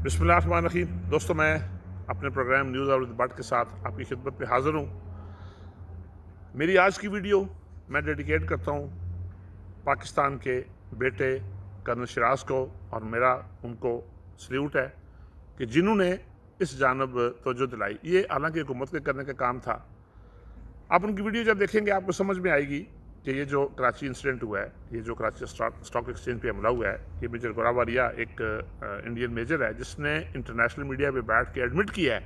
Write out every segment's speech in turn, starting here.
बिस्मिल्लाहिर्रहमानिर्रहीम। दोस्तों, मैं अपने प्रोग्राम न्यूज़ आवर बट के साथ आपकी खिदमत में हाज़िर हूँ। मेरी आज की वीडियो मैं डेडिकेट करता हूँ पाकिस्तान के बेटे कर्नल शिराज को, और मेरा उनको सल्यूट है कि जिन्होंने इस जानब तवज्जो दिलाई। ये हालांकि हुकूमत के करने का काम था। आप उनकी वीडियो जब देखेंगे आपको समझ में आएगी कि ये जो कराची इंसिडेंट हुआ है, ये जो कराची स्टॉक एक्सचेंज पे हमला हुआ है, ये मेजर गोरावारिया एक इंडियन मेजर है जिसने इंटरनेशनल मीडिया पे बैठ के एडमिट किया है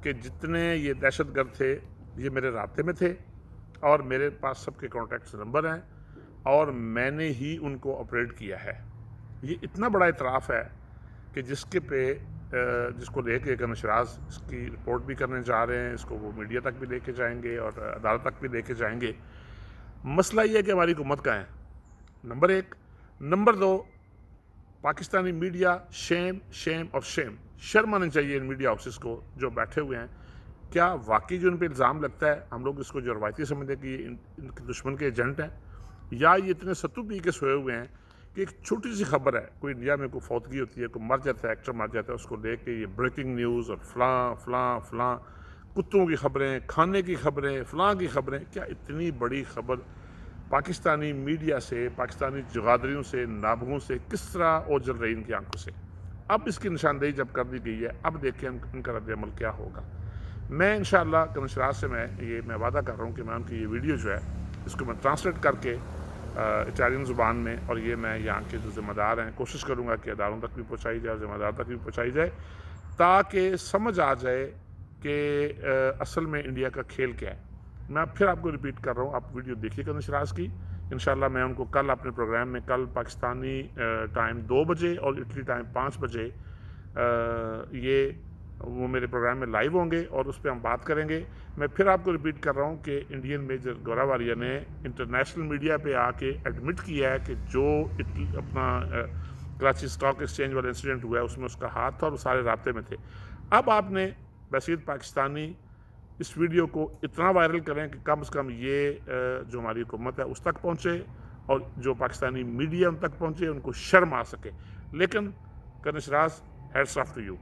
कि जितने ये दहशतगर्द थे ये मेरे राब्ते में थे और मेरे पास सबके कॉन्टैक्ट नंबर हैं और मैंने ही उनको ऑपरेट किया है। ये इतना बड़ा इतराफ़ है कि जिसको लेके कर्नल शिराज इसकी रिपोर्ट भी करने जा रहे हैं, इसको वो मीडिया तक भी लेके जाएंगे और अदालत तक भी लेके जाएंगे। मसला ये है कि हमारी हुकूमत का है, नंबर एक। नंबर दो, पाकिस्तानी मीडिया शेम शेम और शेम, शर्म आनी चाहिए इन मीडिया हाउसेस को जो बैठे हुए हैं। क्या वाकई जो इन पर इल्ज़ाम लगता है हम लोग इसको जो रवायती समझते हैं कि इनके दुश्मन के एजेंट हैं, या ये इतने सत्तू पी के सोए हुए हैं कि एक छोटी सी खबर है, कोई इंडिया में कोई फौतगी होती है, कोई मर जाता है, एक्टर मर जाता है, उसको देख के ये ब्रेकिंग न्यूज़ और फलां फलां फलां, कुत्तों की खबरें, खाने की खबरें, फलां की खबरें। क्या इतनी बड़ी खबर पाकिस्तानी मीडिया से, पाकिस्तानी जगादरियों से, नाबगों से किस तरह ओझल रही इनकी आंखों से। अब इसकी निशानदेही जब कर दी गई है, अब देखें इनका रद्द-ए-अमल क्या होगा। मैं इंशाअल्लाह कर्नल शिराज से मैं वादा कर रहा हूँ कि मैं उनकी ये वीडियो जो है इसको मैं ट्रांसलेट करके इटालियन ज़ुबान में, और ये मैं यहाँ के जो ज़िम्मेदार हैं कोशिश करूँगा कि अदालों तक भी पहुँचाई जाए, ज़िम्मेदार तक भी पहुँचाई जाए, ताकि समझ आ जाए कि असल में इंडिया का खेल क्या है। मैं फिर आपको रिपीट कर रहा हूँ, आप वीडियो देखिए कर्नल शिराज की। इंशाअल्लाह मैं उनको कल अपने प्रोग्राम में, कल पाकिस्तानी टाइम 2 बजे और इटली टाइम 5 बजे वो मेरे प्रोग्राम में लाइव होंगे और उस पर हम बात करेंगे। मैं फिर आपको रिपीट कर रहा हूँ कि इंडियन मेजर गोरावारिया ने इंटरनेशनल मीडिया पे आके एडमिट किया है कि जो अपना कराची स्टॉक एक्सचेंज वाला इंसिडेंट हुआ है उसमें उसका हाथ था और सारे राब्ते में थे। अब आपने बसीद पाकिस्तानी इस वीडियो को इतना वायरल करें कि कम से कम ये जो हमारी हुकूमत है उस तक पहुँचे और जो पाकिस्तानी मीडिया उन तक पहुँचे, उनको शर्म आ सके। लेकिन colonel Shiraz, hats off to you.